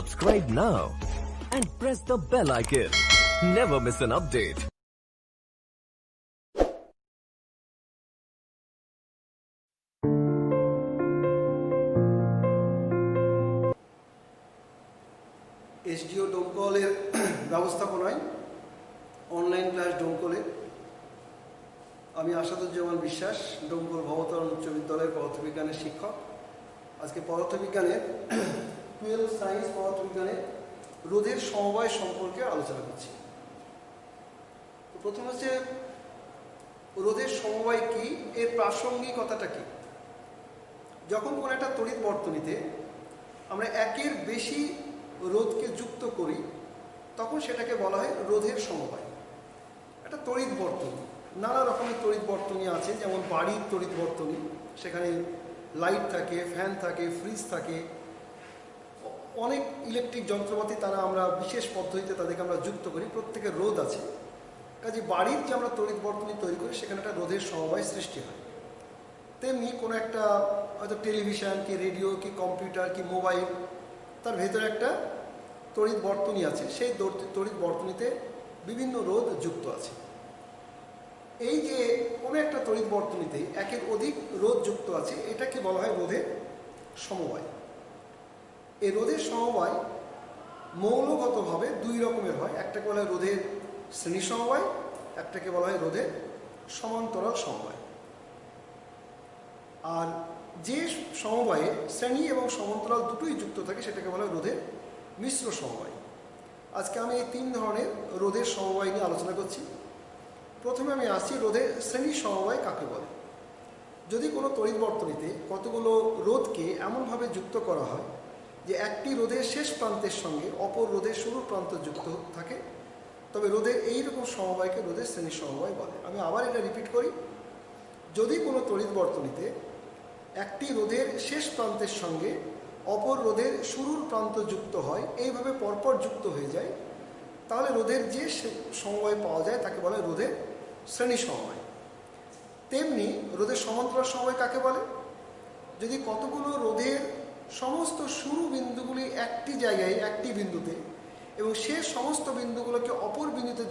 Subscribe now and press the bell icon. Never miss an update. SDO ডোমকলের ব্যবস্থাপনায় online class ডোমকলে আমি আসাদুজ্জামান বিশ্বাস, ডোমকল ভবতরণ উচ্চ বিদ্যালয়ের পদার্থবিজ্ঞানের শিক্ষক। আজকে পদার্থবিজ্ঞানের 12 সায়েন্স পদার্থবিজ্ঞানের রোধের সমবায় সম্পর্কে আলোচনা করছি। তো প্রথম হচ্ছে রোধের সমবায় কি, এর প্রাসঙ্গিকতাটা কি। যখন কোনো একটা তড়িৎ বর্তনীতে আমরা একের বেশি রোধকে যুক্ত করি তখন সেটাকে বলা হয় রোধের সমবায়। একটা তড়িৎ বর্তনী, নানা রকমের তড়িৎ বর্তনী আছে, যেমন বাড়ির তড়িৎ বর্তনী, সেখানে লাইট থাকে, ফ্যান থাকে, ফ্রিজ থাকে, অনেক ইলেকট্রিক যন্ত্রপাতি তারা আমরা বিশেষ পদ্ধতিতে তাদেরকে আমরা যুক্ত করি, প্রত্যেকের রোধ আছে। কাজে বাড়ির যে আমরা তড়িৎ বর্তনী তৈরি করি সেখানে একটা রোধের সমবায় সৃষ্টি হয়। তেমনি কোনো একটা হয়তো টেলিভিশন কি রেডিও কি কম্পিউটার কি মোবাইল, তার ভেতরে একটা তড়িৎ বর্তনী আছে, সেই তড়িৎ বর্তনীতে বিভিন্ন রোধ যুক্ত আছে। এই যে কোনো একটা তড়িৎ বর্তনীতে একের অধিক রোধ যুক্ত আছে, এটাকে বলা হয় রোধের সমবায়। এই রোধের সমবায় মৌলগতভাবে দুই রকমের হয়, একটাকে বলা হয় রোধের শ্রেণী সমবায়, একটাকে বলা হয় রোধের সমান্তরাল সমবায়। আর যে সমবায়ে শ্রেণী এবং সমান্তরাল দুটোই যুক্ত থাকে সেটাকে বলা হয় রোধের মিশ্র সমবায়। আজকে আমি এই তিন ধরনের রোধের সমবায় নিয়ে আলোচনা করছি। প্রথমে আমি আসছি রোধের শ্রেণী সমবায় কাকে বলে। যদি কোনো তড়িৎ বর্তনীতে কতগুলো রোধকে এমনভাবে যুক্ত করা হয় যে একটি রোধের শেষ প্রান্তের সঙ্গে অপর রোধের শুরুর প্রান্ত যুক্ত থাকে, তবে রোধের এইরকম সমবায়কে রোধের শ্রেণী সমবায় বলে। আমি আবার এটা রিপিট করি, যদি কোনো তড়িৎ বর্তনীতে একটি রোধের শেষ প্রান্তের সঙ্গে অপর রোধের শুরুর প্রান্ত যুক্ত হয়, এইভাবে পরপর যুক্ত হয়ে যায়, তাহলে রোধের যে সমবায় পাওয়া যায় তাকে বলে রোধের শ্রেণী সমবায়। তেমনি রোধের সমান্তরাল সমবায় কাকে বলে। যদি কতগুলো রোধের সমস্ত শুরু বিন্দুগুলি একটি জায়গায় একটি বিন্দুতে এবং সে সমস্ত বিন্দুগুলোকে অপর বিন্দুতে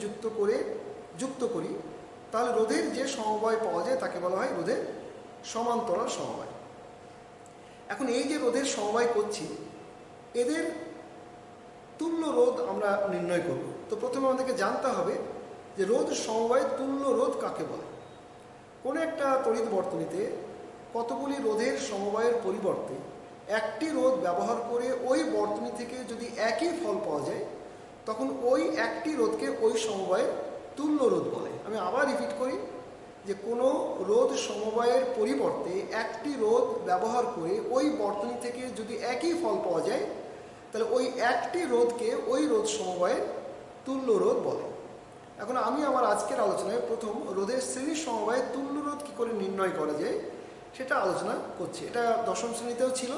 যুক্ত করি, তাহলে রোধের যে সমবায় পাওয়া যায় তাকে বলা হয় রোধের সমান্তরাল সমবায়। এখন এই যে রোধের সমবায় করছি, এদের তুল্য রোধ আমরা নির্ণয় করব। তো প্রথমে আমাদেরকে জানতে হবে যে রোধ সমবায় তুল্য রোধ কাকে বলে। কোনো একটা তড়িৎ বর্তনীতে কতগুলি রোধের সমবায়ের পরিবর্তে একটি রোধ ব্যবহার করে ওই বর্তনী থেকে যদি একই ফল পাওয়া যায়, তখন ওই একটি রোধকে ওই সমবায়ের তুল্য রোধ বলে। আমি আবার রিপিট করি যে কোনো রোধ সমবায়ের পরিবর্তে একটি রোধ ব্যবহার করে ওই বর্তনী থেকে যদি একই ফল পাওয়া যায়, তাহলে ওই একটি রোধকে ওই রোধ সমবায়ের তুল্য রোধ বলে। এখন আমি আমার আজকের আলোচনায় প্রথম রোধের শ্রেণী সমবায়ের তুল্য রোধ কী করে নির্ণয় করা যায় সেটা আলোচনা করছি। এটা দশম শ্রেণীতেও ছিল,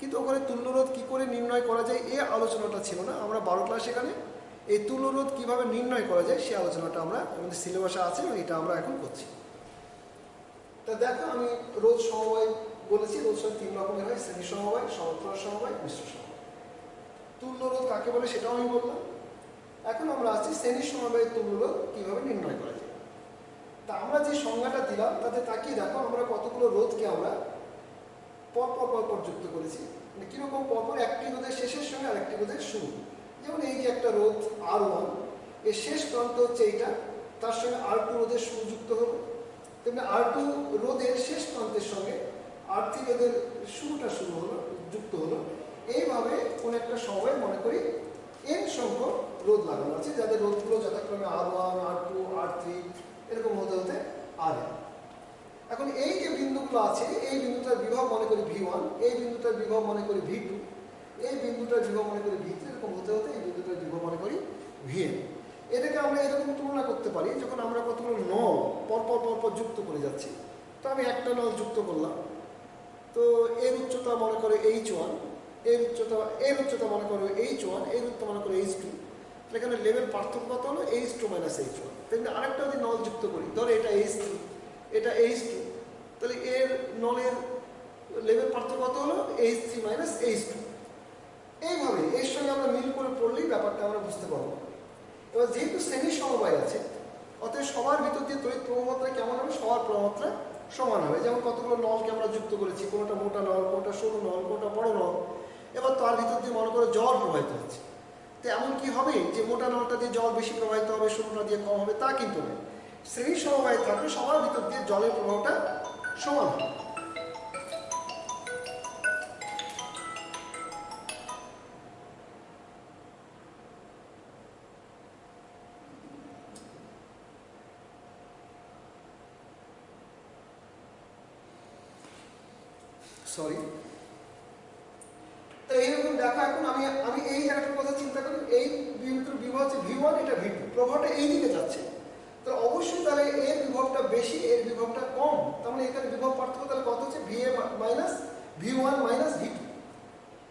কিন্তু ওখানে তুল্য রোধ কী করে নির্ণয় করা যায় এই আলোচনাটা ছিল না। আমরা 12 ক্লাস এখানে এই তুল্য রোধ কীভাবে নির্ণয় করা যায় সেই আলোচনাটা আমরা আমাদের সিলেবাসে আছে, এটা আমরা এখন করছি। তা দেখো, আমি রোধ সমবায় বলেছি, রোধ সমবায় তিন রকমের হয়, শ্রেণী সমবায়, সমান্তরাল সমবায়, মিশ্র সমবায়। তুল্য রোধ কাকে বলে সেটাও আমি বললাম। এখন আমরা আসছি শ্রেণী সমবায়ের তুল্য রোধ কীভাবে নির্ণয় করা যায়। তা আমরা যে সংজ্ঞাটা দিলাম তাতে তাকিয়ে দেখো, আমরা কতগুলো রোধকে আমরা পরপর যুক্ত করেছি। মানে কীরকম পরপর, একটি রোধের শেষের সঙ্গে আরেকটি রোধের শুরু। যেমন এই যে একটা রোধ R1, এর শেষ প্রান্ত হচ্ছে এইটা, তার সঙ্গে R2 রোধের শুরু যুক্ত হলো। তেমনি R2 রোধের শেষ প্রান্তের সঙ্গে R3 রোধের যুক্ত হলো। এইভাবে কোন একটা সময় মনে করি n সংখ্যক রোধ লাগানো আছে, যাদের রোধগুলো যথাক্রমে R1, R2, R3 এরকম হতে Rn। এখন এই যে বিন্দুগুলো আছে, এই বিন্দুটার বিভব মনে করি V1, এই বিন্দুটার বিভব মনে করি V2, এই বিন্দুটার বিভব মনে করি V3, এরকম হতে এই বিন্দুটার বিভব মনে করি Vn। এটাকে আমরা এরকম তুলনা করতে পারি, যখন আমরা কতগুলো নল পরপর যুক্ত করে যাচ্ছি। তো আমি একটা নল যুক্ত করলাম, তো এর উচ্চতা মনে করে H1, এর উচ্চতা মনে করো H1, এর উচ্চতা মনে করো H2। এখানে লেভেল পার্থক্য কত হলো H2 - H1। তেমনি আরেকটা যদি নল যুক্ত করি, ধরো এটা H3, এটা H2, তাহলে এর নলের লেভেল পার্থক্য কত হলো H3 - H2। এইভাবে এর সঙ্গে আমরা মিল করে পড়লেই ব্যাপারটা আমরা বুঝতে পারবো। এবার যেহেতু শ্রেণী সমবায় আছে, অতএব সবার ভিতর দিয়ে তড়িৎ প্রবাহমাত্রা কেমন হবে? সবার প্রবাহমাত্রা সমান হবে। যেমন কতগুলো নলকে আমরা যুক্ত করেছি, কোনোটা মোটা নল, কোনোটা সরু নল, কোনোটা বড় নল। এবার তার ভিতর দিয়ে মনে করো জল প্রবাহিত হচ্ছে, তো এমন কি হবে যে মোটা নলটা দিয়ে জল বেশি প্রবাহিত হবে, সরুটা দিয়ে কম হবে? তা কিন্তু নয়। শ্রেণী সমবায় থাকলে সবার ভিতর দিয়ে জলের প্রবাহটা সমান হবে। সরি, তো এইরকম দেখো, এখন আমি এই জায়গাটার কথা চিন্তা করি, এই বিভব হচ্ছে V1, এটা V2, প্রবাহটা এই দিকে যাচ্ছে, তো অবশ্যই তাহলে এর বিভবটা বেশি, এর বিভবটা কম। তার মানে এখানে বিভব পার্থক্য তাহলে কত হচ্ছে? VA minus V1 minus V2।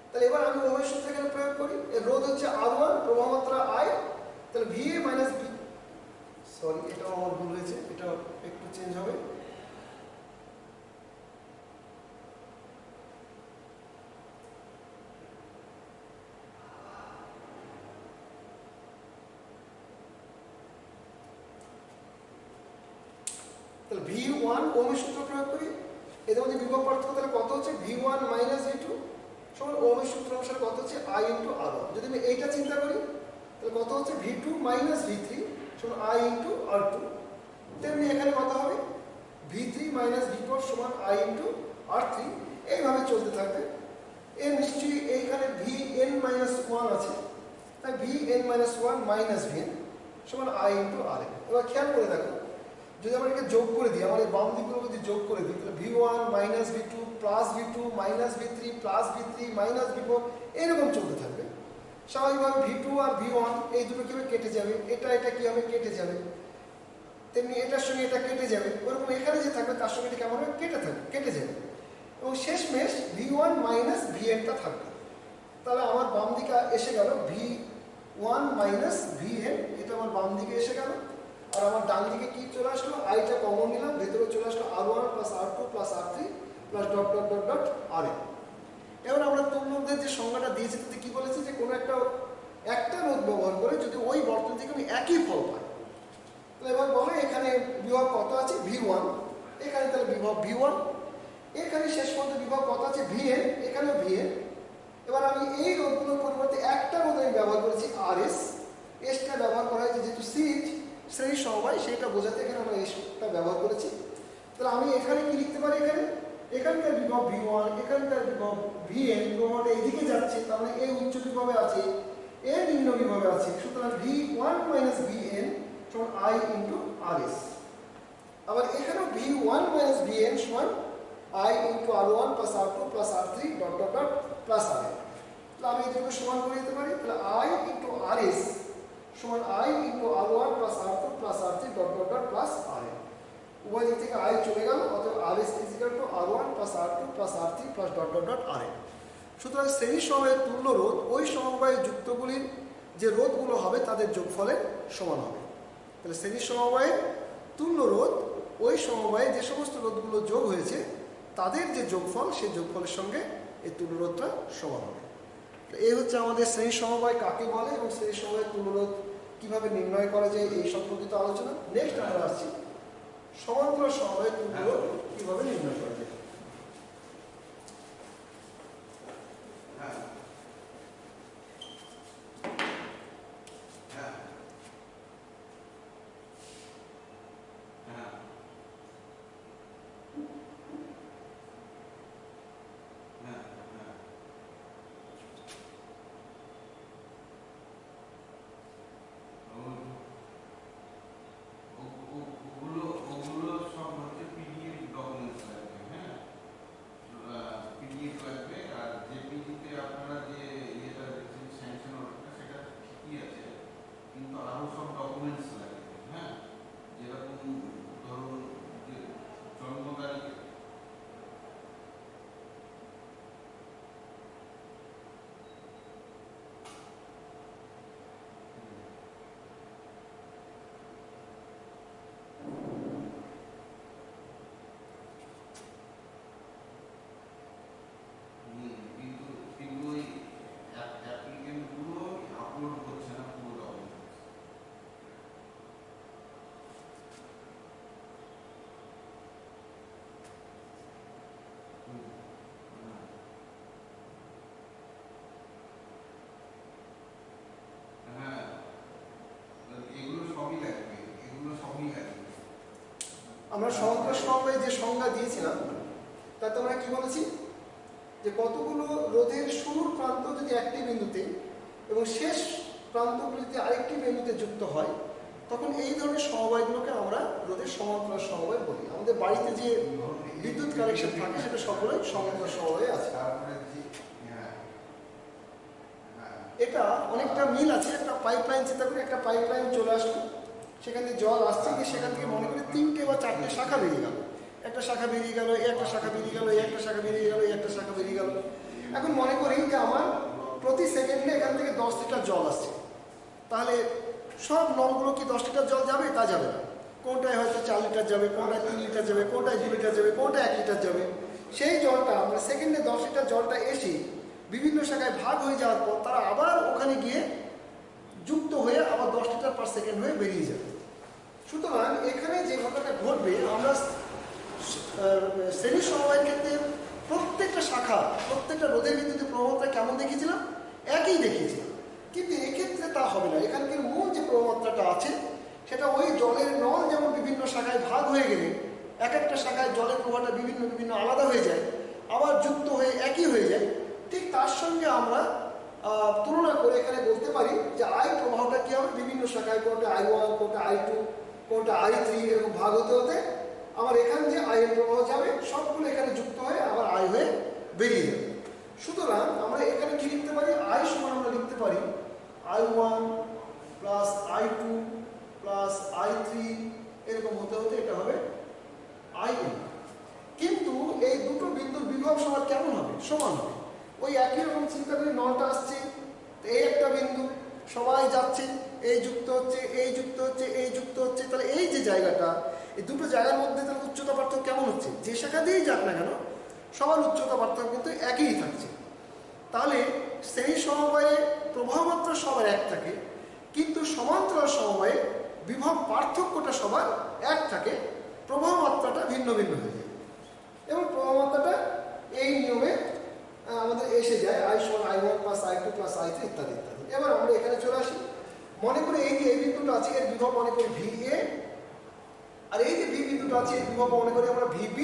তাহলে এবার আমি ওহমের সূত্র এখানে প্রয়োগ করি। এর রোধ হচ্ছে R1, প্রবাহমাত্রা I, তাহলে VA মাইনাস V, সরি এটাও আমার ভুল হয়েছে, এটা একটু চেঞ্জ হবে। তাহলে V1 ওহমের সূত্র প্রয়োগ করি, এদের মধ্যে বিভব পার্থক্য তাহলে কত হচ্ছে? V1 মাইনাস V2 সমান ওহমের সূত্র অনুসারে কত হচ্ছে? I into R1। যদি আমি এইটা চিন্তা করি তাহলে কত হচ্ছে? V2 মাইনাস V3 সমান I ইন্টু R2। তেমনি এখানে কত হবে? V3 মাইনাস V4 সমান I ইন্টু R3। এইভাবে চলতে থাকবে। এর নিশ্চয়ই এইখানে Vn মাইনাস 1 আছে, তাই Vn মাইনাস 1 মাইনাস Vn সমান I ইন্টু Rn। এবার খেয়াল করে দেখো, যদি আমরা এটাকে যোগ করে দিই, আমার এই বাম দিকগুলো যদি যোগ করে দিই, তাহলে V1 minus V2 plus V2 minus V3 plus V3 minus V4 এরকম চলতে থাকবে। স্বাভাবিকভাবে V2 আর V1 এই দুটো কীভাবে কেটে যাবে, এটা কি হবে? কেটে যাবে। তেমনি এটার সঙ্গে এটা কেটে যাবে। ওরকম এখানে যে থাকবে তার সঙ্গে এটা কেমন হবে? কেটে যাবে। এবং শেষমেশ V1 মাইনাস Vnটা থাকবে। তাহলে আমার বাম দিকে এসে গেল V1 মাইনাস Vn, এটা আমার বাম দিকে এসে গেল। আর আমার ডান দিকে কি চলে আসলো? আইটা কমন নিলাম, ভেতরে চলে আসলো R1 plus R2 plus R3 plus dot dot dot dot Rn। এবার আমরা তুল্যরোধের যে সংজ্ঞাটা দিয়েছি তাতে কি বলেছি? যে কোনো একটা রোধ ব্যবহার করে যদি ওই বর্তনী থেকে আমি একই ফল পাই, তাহলে এবার বলো এখানে বিভব কত আছে? V1, এখানে তাহলে বিভব V1, এখানে শেষ পর্যন্ত বিভব কত আছে? Vn, এখানেও Vn। এবার আমি এই রোধগুলোর পরিবর্তে একটা রোধ আমি ব্যবহার করেছি RS, এসটা ব্যবহার করা হয়েছে যেহেতু সিরিজ শ্রেণী সমবায়, সেইটা বোঝাতে এখানে আমরা এসটা ব্যবহার করেছি। তাহলে আমি এখানে কি লিখতে পারি? এখানকার বিভব V1, এখানকার বিভব Vn, প্রবাহটা এইদিকে যাচ্ছে, তার মানে এই উচ্চ বিভবে আছে, এ নিম্ন বিভবে আছে, সুতরাং V1 মাইনাস Vn সমান I ইন্টু RS। আবার এখানেও V1 মাইনাস Vn সমান I into R1 plus R2 plus R3 dot dot dot plus Rn। তাহলে আমি এই দুটো সমান করে দিতে পারি। তাহলে I ইন্টু RS সমান I into R1 plus R2 plus R3 dot dot dot plus Rn। উভয় দিক থেকে I চলে গেল, অতএব RS is equal to R1 plus R2 plus R3 plus dot dot dot Rn। সুতরাং শ্রেণী সমবায়ের তুল্য রোধ ওই সমবায়ের যুক্তগুলির যে রোধগুলো হবে তাদের যোগফলের সমান হবে। তাহলে শ্রেণী সমবায়ের তুল্য রোধ ওই সমবায়ে যে সমস্ত রোধগুলো যোগ হয়েছে তাদের যে যোগফল, সেই যোগফলের সঙ্গে এই তুল্য রোধটা সমান হবে। এই হচ্ছে আমাদের শ্রেণী সমবায় কাকে বলে এবং শ্রেণী সমবায়ের তুল্য রোধ কীভাবে নির্ণয় করা যায় এই সম্পর্কিত আলোচনা। নেক্সট আমরা আসছি সমান্তরাল সমবায়ের তুল্য রোধ কীভাবে নির্ণয় করা যায়। ওগুলো সব হচ্ছে PDF ডকুমেন্টস লাগবে। আমরা সমান্তরাল সমবায়ে যে সংজ্ঞা দিয়েছিলাম তাতে আমরা কি বলেছি যে কতগুলো রোধের শুরুর প্রান্ত যদি একটি বিন্দুতে এবং শেষ প্রান্তগুলি যদি আরেকটি বিন্দুতে যুক্ত হয় তখন এই ধরনের সমবায়গুলোকে আমরা রোধের সমান্তরাল সমবায় বলি। আমাদের বাড়িতে যে বিদ্যুৎ কানেকশন থাকে সেটা সবগুলোই সমান্তরাল সমবায়ে আছে। এটা অনেকটা মিল আছে। একটা পাইপলাইন চিন্তা করি, একটা পাইপলাইন চলে আসলো, সেখান থেকে জল আসছে, গিয়ে সেখান থেকে মনে করি 3টে বা 4টে শাখা বেরিয়ে গেল। একটা শাখা বেরিয়ে গেল, একটা শাখা বেরিয়ে গেল, একটা শাখা বেরিয়ে গেল, একটা শাখা বেরিয়ে গেল। এখন মনে করি যে আমার প্রতি সেকেন্ডে এখান থেকে 10 লিটার জল আসছে, তাহলে সব নলগুলো কি 10 লিটার জল যাবে? তা যাবে না। কোনটায় হয়তো 4 লিটার যাবে, কোনটায় 3 লিটার যাবে, কোনটায় 2 লিটার যাবে, কোনটায় 1 লিটার যাবে। সেই জলটা আমরা সেকেন্ডে 10 লিটার জলটা এসে বিভিন্ন শাখায় ভাগ হয়ে যাওয়ার পর তারা আবার ওখানে গিয়ে যুক্ত হয়ে আবার 10 লিটার পার সেকেন্ড হয়ে বেরিয়ে যাবে। সুতরাং এখানে যে ঘটনাটা ঘটবে, আমরা শ্রেণী সমবায়ের ক্ষেত্রে প্রত্যেকটা শাখা, প্রত্যেকটা রোধের বিদ্যুৎ প্রবণতা কেমন দেখিয়েছিলাম? একই দেখিয়েছিলাম। কিন্তু এক্ষেত্রে তা হবে না। এখানকার মূল যে প্রবণতাটা আছে সেটা ওই জলের নল যেমন বিভিন্ন শাখায় ভাগ হয়ে গেলে এক একটা শাখায় জলের প্রবাহটা বিভিন্ন বিভিন্ন আলাদা হয়ে যায়, আবার যুক্ত হয়ে একই হয়ে যায়, ঠিক তার সঙ্গে আমরা তুলনা করে এখানে বলতে পারি যে আই প্রবাহটা কী হবে? বিভিন্ন শাখায় কোনটা I1, কোনটা I2, কোনটা I3 এরকম ভাগ হতে হতে আমার এখানে যে আই এর প্রবাহ যাবে সবগুলো এখানে যুক্ত হয়ে আবার আই হয়ে বেরিয়ে যাবে। সুতরাং আমরা এখানে কি লিখতে পারি? আই সমান আমরা লিখতে পারি I1 plus I2 plus I3 এরকম হতে হতে এটা হবে IN। কিন্তু এই দুটো বিন্দুর বিভব সমান কেমন হবে? সমান হবে। ওই একই রকম চিন্তা করি, নলটা আসছে, এই একটা বিন্দু, সবাই যাচ্ছে, এই যুক্ত হচ্ছে, এই যুক্ত হচ্ছে, এই যুক্ত হচ্ছে, তাহলে এই যে জায়গাটা, এই দুটো জায়গার মধ্যে তাহলে উচ্চতা পার্থক্য কেমন হচ্ছে? যে শাখা দিয়েই যাক না কেন সবার উচ্চতা পার্থক্য কিন্তু একই থাকছে। তাহলে সেই সমবায়ে প্রবাহ মাত্রা সবার এক থাকে, কিন্তু সমান্তরাল সমবায়ে বিভব পার্থক্যটা সবার এক থাকে, প্রবাহ মাত্রাটা ভিন্ন ভিন্ন হয়ে যায়। এবং প্রবাহ মাত্রাটা এই নিয়মে আমাদের এসে যায় I সমান I1 plus I2 plus I3 ইত্যাদি ইত্যাদি। এবার আমরা এখানে চলে আসি। মনে করি এই যে এই বিন্দুটা আছে এর বিভব মনে করি VA, আর এই যে B বিন্দুটা আছে এর বিভব মনে করি আমরা VB।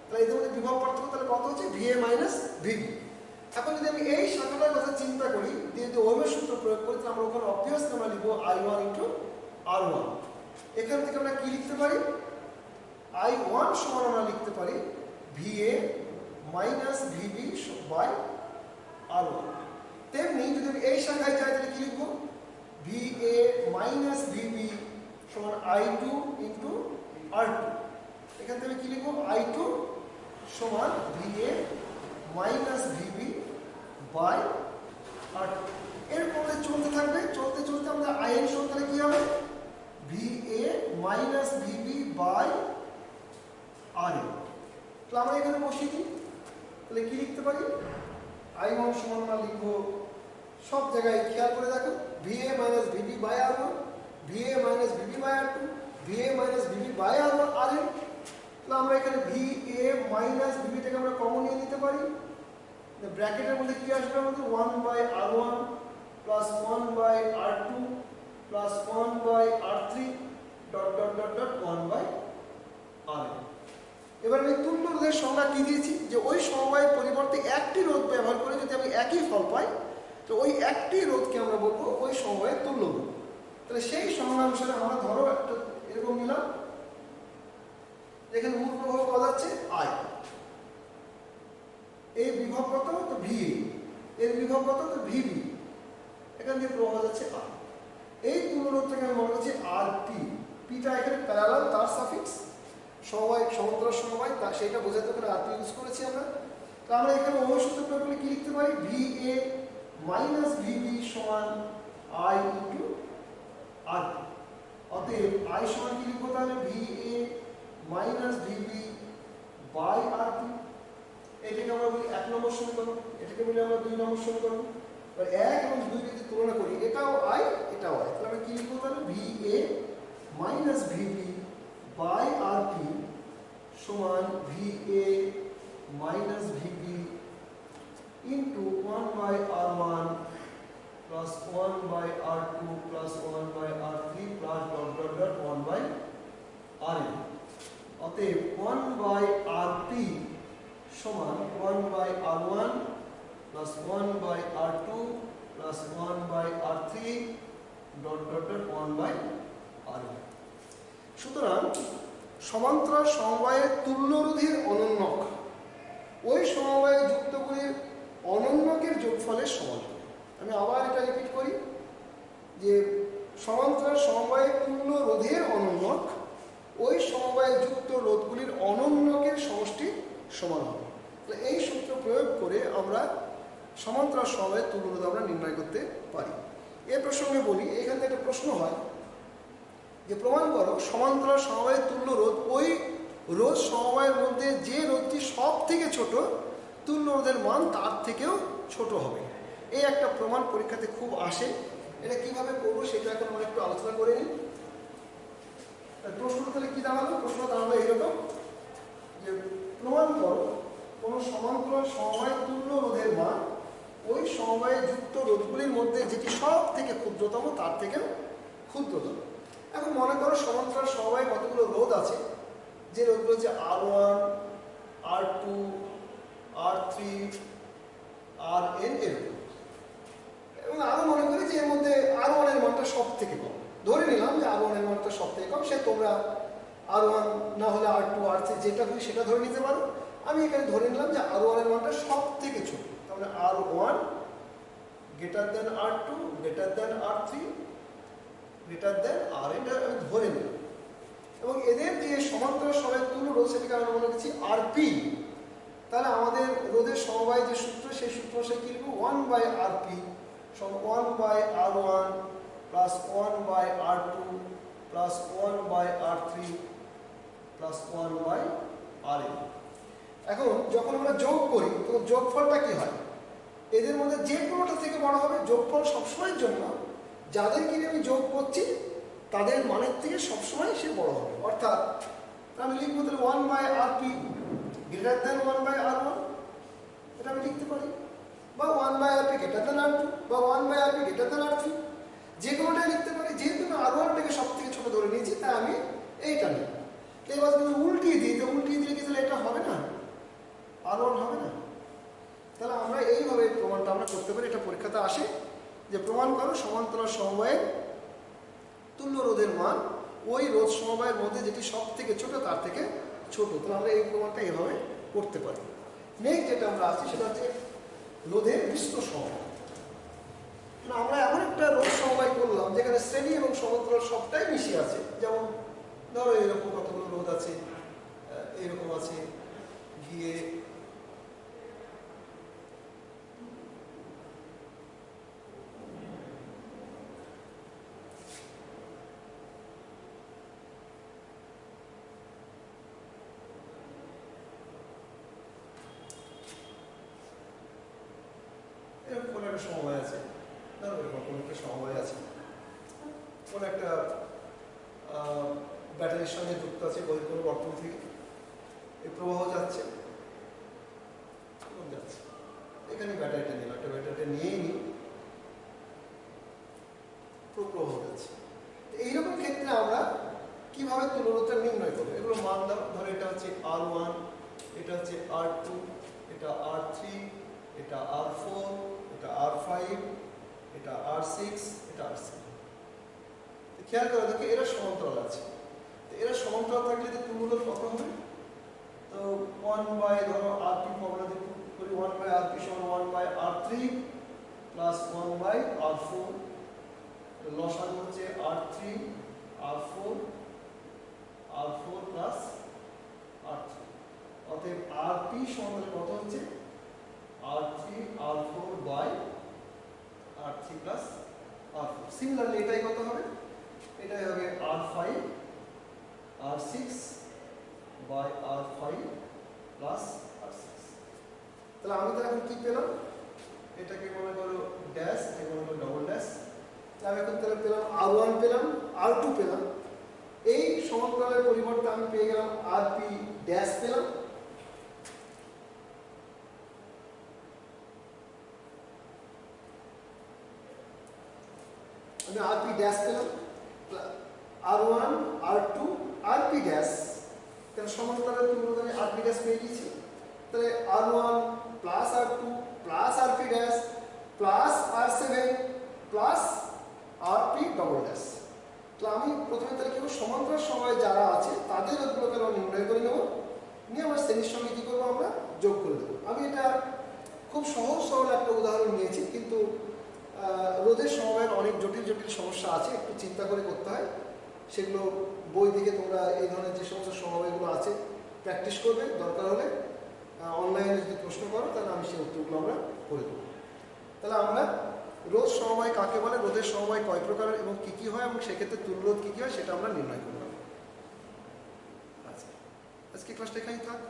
তাহলে এদের মধ্যে বিভব পার্থক্য তাহলে কত হচ্ছে? VA minus VB। এখন যদি আমি এই শাখাটার কথা চিন্তা করি, দিয়ে যদি ওহমের সূত্র প্রয়োগ করি, তাহলে আমরা ওখানে অবভিয়াসলি আমরা লিখবো I1 ইন্টু R1। এখান থেকে আমরা কি লিখতে পারি? I1 সমান আমরা লিখতে পারি VA minus VB by R1। তেমনি যদি আমি এই শাখায় যাই তাহলে কি লিখবো? VA মাইনাস VB সমান I2 ইন্টু R2। এখান থেকে কি লিখবো? I2 সমান VA minus VB by R2। এরপরে চলতে থাকবে, চলতে চলতে আমাদের IN সমান তাহলে কি হবে? VA minus VB by RN। তাহলে আমরা এখানে বসিয়ে দিই, তাহলে কি লিখতে পারি? I1 সমান আমরা লিখবো, সব জায়গায় খেয়াল করে দেখো, VA minus VB by R1, VA minus VB by R2, VA minus VB by RN। তাহলে আমরা এখানে VA মাইনাস VB থেকে আমরা কমন নিয়ে নিতে পারি। ব্র্যাকেটের মধ্যে কি আসবে আমাদের? 1 by R1 plus 1 by R2 plus 1 by R3 dot dot dot dot 1 by RN। এবার আমি তুল্য রোধের সংজ্ঞা কি দিয়েছি? যে ওই সমবায়ের পরিবর্তে একটি রোধ ব্যবহার করে যদি আমি একই ফল পাই, তো ওই একটি রোধকে আমরা বলবো ওই সমবায়ের তুল্য রোধ। তাহলে সেই সংজ্ঞা অনুসারে আমরা ধরো একটা এরকম নিলাম, এখানে মূল প্রবাহ কত যাচ্ছে? I। এই বিভব কত? তো VA। এর বিভব কত? তো VB। এখান দিয়ে প্রবাহ যাচ্ছে I। এই তুল্য রোধটাকে আমি মনে করছি RP। পিটা এখানে প্যারালাল তার সাফিক্স, সমবায় সমান্তরাল সমবায়, তা সেইটা বোঝাতে ওখানে RP ইউজ করেছি আমরা। তো আমরা এখানে ওহমের সূত্র প্রয়োগ করে কি লিখতে পারি? VA মাইনাস VB সমান I ইন্টু RP। অতএব I সমান কি লিখবো তাহলে? VA minus VB by RP। এটাকে আমরা বলি 1 নম্বর সমীকরণ, এটাকে বলি আমরা 2 নম্বর সমীকরণ। এবার 1 এবং 2 যদি তুলনা করি, এটাও I এটাও I, তাহলে আমরা কি লিখবো তাহলে? VA minus VB by RP সমান VA minus VB into 1 by R1 plus 1 by R2 plus 1 by R3 plus dot dot dot 1 by RN। Plus 1/r3 dot dot dot 1/r1। সুতরাং সমান্তরাল সমবায়ের তুল্য রোধের অনন্যক ওই সমবায় যুক্তগুলির অনন্যকের যোগফলের সমান। আমি আবার এটা রিপিট করি যে সমান্তরাল সমবায়ের তুল্য রোধের অনন্যক ওই সমবায়ে যুক্ত রোধগুলির অনন্যকের সমষ্টি সমান হবে। তাহলে এই সূত্র প্রয়োগ করে আমরা সমান্তরাল সমবায়ের তুল্য রোধ আমরা নির্ণয় করতে পারি। এ প্রসঙ্গে বলি, এখান থেকে একটা প্রশ্ন হয় যে প্রমাণ করো সমান্তরাল সমবায়ের তুল্য রোধ ওই রোধ সমবায়ের মধ্যে যে রোধটি সব থেকে ছোট তুল্য রোধের মান তার থেকেও ছোট হবে। এই একটা প্রমাণ পরীক্ষাতে খুব আসে। এটা কিভাবে করবো সেটা এখন আমরা একটু আলোচনা করে নিই। প্রশ্নটা তাহলে কি দাঁড়ালো? প্রশ্ন দাঁড়ালো এইরকম যে প্রমাণ করো কোনো সমান্তরাল সমবায় তুল্য রোধের মান ওই সমবায়ে যুক্ত রোধগুলির মধ্যে যেটি সব থেকে ক্ষুদ্রতম তার থেকেও ক্ষুদ্রতম। এখন মনে করো সমান্তরাল সমবায়ে কতগুলো রোধ আছে, যে রোধগুলো হচ্ছে R1, R2, R3, Rn এরকম। এবং আরো মনে করি যে এর মধ্যে R1 এর মানটা সব থেকে কম। ধরে নিলাম যে R1 এর মানটা সব থেকে কম, সে তোমরা R1 না হলে R2, R3 যেটা খুশি সেটা ধরে নিতে পারো। আমি এখানে ধরে নিলাম যে R1 এর মানটা সব থেকে ছোট, তাহলে R1 greater than R2 greater than R3 greater than Rn, এটা আমি ধরে নিলাম। এবং এদের যে সমান্তরাল সমবায়ের তুল্য রোধ সেটাকে আমরা মনে করছি Rp। তাহলে আমাদের রোধের সমবায় যে সূত্র সেই সূত্র সে কি লিখব? 1/Rp সমান 1/R1 plus 1/R2 plus 1/R3 plus 1/Rn। এখন যখন আমরা যোগ করি তখন যোগফলটা কি হয়? এদের মধ্যে যে কোনোটা থেকে বড় হবে। যোগফল সবসময়ের জন্য যাদেরকে আমি যোগ করছি তাদের মানের থেকে সবসময় সে বড় হবে। অর্থাৎ আমি লিখবো তাহলে 1/Rp গ্রেটার দেন 1/R1, এটা আমি লিখতে পারি, বা 1/Rp গ্রেটার দেন R2 বা 1/Rp গ্রেটার দেন R3, যে কোনোটাই লিখতে পারি। যেহেতু আমি R1টাকে সব থেকে ছোট ধরে নিয়েছি তাই আমি এইটা নিই। এবার যদি উল্টিয়ে দিই তো উল্টিয়ে দিলে কি তাহলে এটা হবে না? R1 হবে না। তাহলে আমরা এইভাবে প্রমাণটা আমরা করতে পারি। এটা পরীক্ষাতে আসে যে প্রমাণ করো সমান্তরাল সমবায়ের তুল্য রোধের মান ওই রোধ সমবায়ের মধ্যে যেটি সব থেকে ছোট তার থেকে ছোট। তাহলে আমরা এই প্রমাণটা এইভাবে করতে পারি। নেক্সট যেটা আমরা আসছি সেটা হচ্ছে রোধের মিশ্র সমবায়। আমরা এমন একটা রোধ সমবায় করলাম যেখানে শ্রেণী এবং সমান্তরাল সবটাই মিশে আছে। যেমন ধরো এরকম কতগুলো রোধ আছে, এরকম আছে গিয়ে এরকম কোনো একটা সমবায় আছে, ধরো এরকম কোনো একটা সমবায় আছে, কোনো একটা ব্যাটারির সঙ্গে যুক্ত আছে বহির্গত বর্তনী থেকে এই প্রবাহ যাচ্ছে যাচ্ছে। এখানে ব্যাটারিটা নিলাম, একটা ব্যাটারিটা নিয়েই নিই, প্রবাহ যাচ্ছে। এইরকম ক্ষেত্রে আমরা কিভাবে তুলনাটা নির্ণয় করবো? এগুলো মান দাও। ধরো এটা হচ্ছে R1, এটা হচ্ছে R2, এটা R3, এটা R4, এটা R5, এটা R6, এটা R7। খেয়াল করে দেখো এরা সমান্তরাল আছে। এরা সমান্তরাল থাকলে যে তুল্য কত হবে? তো 1/Rp ফর্মুলা দিয়ে করি 1/Rp সমান 1/R3 প্লাস 1/R4, লসাগু হচ্ছে R3 R4 R4 plus R3। অতএব Rp সমান কত হচ্ছে? R3 R4 by R3 plus R4। Similarly এটাই কত হবে? এটাই হবে R5 R6 by R5 plus R6। তাহলে আমি তো এখন কি পেলাম? এটাকে মনে করো ড্যাশ, এটাকে মনে করো ডবল ড্যাশ। আমি এখন তাহলে পেলাম R1 পেলাম, R2 পেলাম। এই সমান্তরালের পরিবর্তে আমি পেয়ে গেলাম Rp ড্যাশ পেলাম। আমি Rp ড্যাশ পেলাম, R1 R2 Rp ড্যাশ। তাহলে সমান্তরালের তুলনায় আমি Rp ড্যাশ পেয়ে গেছি। তাহলে R1 plus R2 plus Rp dash plus R7 plus R P double dash. তাহলে আমি প্রথমে তাহলে কি সমান্তরাল সমবায় যারা আছে তাদের রোধগুলোকে আমরা নির্ণয় করে নেব, নিয়ে আমরা শ্রেণীর সঙ্গে কী করবো আমরা যোগ করে দেবো। আমি এটা খুব সহজ সরল একটা উদাহরণ নিয়েছি, কিন্তু রোধের সমবায়ের অনেক জটিল জটিল সমস্যা আছে, একটু চিন্তা করে করতে হয়। সেগুলো বই থেকে তোমরা এই ধরনের যে সমস্ত সমবায়গুলো আছে প্র্যাকটিস করবে, দরকার হলে অনলাইনে যদি প্রশ্ন করো তাহলে আমি সেই উত্তরগুলো আমরা করে দেবো। তাহলে আমরা রোধ সমবায় কাকে বলে, রোধের সমবায় কয় প্রকারের এবং কী কী হয় এবং সেক্ষেত্রে তুল্যরোধ কী কী হয় সেটা আমরা নির্ণয় করলাম। আচ্ছা, আজকে ক্লাসটা এখানেই থাক।